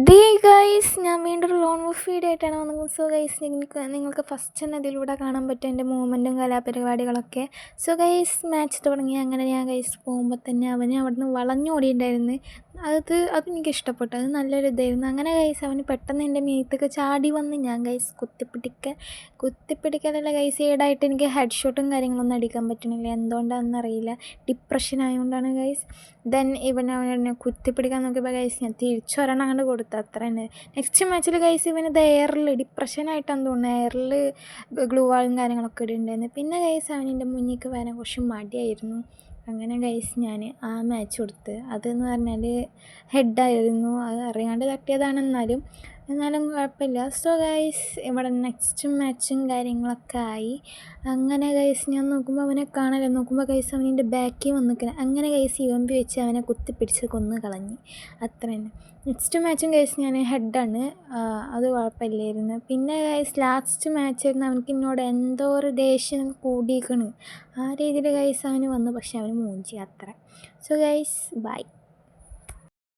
Day guys, ഞാൻ വീണ്ടും ഒരു ലോൺ ഓഫ് വീഡിയോ ആയിട്ടാണ് വന്നത്. സോ ഗൈസ്, നിങ്ങൾക്ക് ഫസ്റ്റ് തന്നെ ഇതിലൂടെ കാണാൻ പറ്റും എൻ്റെ മൂവ്മെൻറ്റും കലാപരിപാടികളൊക്കെ. സോ ഗൈസ്, മാച്ച് തുടങ്ങി. അങ്ങനെ ഞാൻ ഗൈസ് പോകുമ്പോൾ തന്നെ അവന് അവിടുന്ന് വളഞ്ഞോടിയിട്ടുണ്ടായിരുന്നു. അതെനിക്ക് ഇഷ്ടപ്പെട്ടു. അത് നല്ലൊരു ഇതായിരുന്നു. അങ്ങനെ ഗൈസ് അവന് പെട്ടെന്ന് എൻ്റെ മീത്തൊക്കെ ചാടി വന്ന് ഞാൻ ഗൈസ് കുത്തിപ്പിടിക്കാനുള്ള ഗൈസ് ഏടായിട്ട് എനിക്ക് ഹെഡ് ഷോട്ടും കാര്യങ്ങളൊന്നും അടിക്കാൻ പറ്റണില്ല. എന്തുകൊണ്ടാണെന്നറിയില്ല. ഡിപ്രഷൻ ആയതുകൊണ്ടാണ് ഗൈസ്. ദെൻ അവനെ കുത്തിപ്പിടിക്കാൻ നോക്കിയപ്പോൾ ഗൈസ് ഞാൻ തിരിച്ചൊരെണ്ണം അങ്ങോട്ട് കൊടുത്തു. അത്ര തന്നെ. നെക്സ്റ്റ് മാച്ചിൽ ഗൈസ് ഇവന് എയറിൽ ഡിപ്രഷനായിട്ടാന്ന് തോന്നുന്നു. എയറിൽ ഗ്ലൂ വാളും കാര്യങ്ങളൊക്കെ ഇടുന്നുണ്ടായിരുന്നു. പിന്നെ ഗൈസ് അവനെൻ്റെ മുന്നിലേക്ക് വരാൻ കുറച്ച് മടിയായിരുന്നു. അങ്ങനെ ഗൈസ് ഞാൻ ആ മാച്ച് കൊടുത്ത്. അതെന്ന് പറഞ്ഞാൽ ഹെഡായിരുന്നു. അത് അറിയാണ്ട് തട്ടിയതാണെന്നാലും കുഴപ്പമില്ല. സോ ഗൈസ് ഇവിടെ നെക്സ്റ്റ് മാച്ചും കാര്യങ്ങളൊക്കെ ആയി. അങ്ങനെ ഗൈസ് ഞാൻ നോക്കുമ്പോൾ അവനെ കാണാൻ നോക്കുമ്പോൾ ഗൈസ് അവൻ്റെ ബാക്കിൽ വന്നിരിക്കണം. അങ്ങനെ ഗൈസ് ഇവമ്പി വെച്ച് അവനെ കുത്തിപ്പിടിച്ച് കൊന്ന് കളഞ്ഞ്. അത്ര തന്നെ. നെക്സ്റ്റ് മാച്ചും ഗൈസ് ഞാൻ ഹെഡാണ്. അത് കുഴപ്പമില്ലായിരുന്നു. പിന്നെ ഗൈസ് ലാസ്റ്റ് മാച്ചായിരുന്നു. അവനക്ക് എന്നോട് എന്തോ ഒരു ദേഷ്യം കൂടിയിരിക്കണ്. ആ രീതിയിൽ ഗൈസ് അവന് വന്നു. പക്ഷെ അവന് മൂഞ്ചി അത്ര. So guys bye.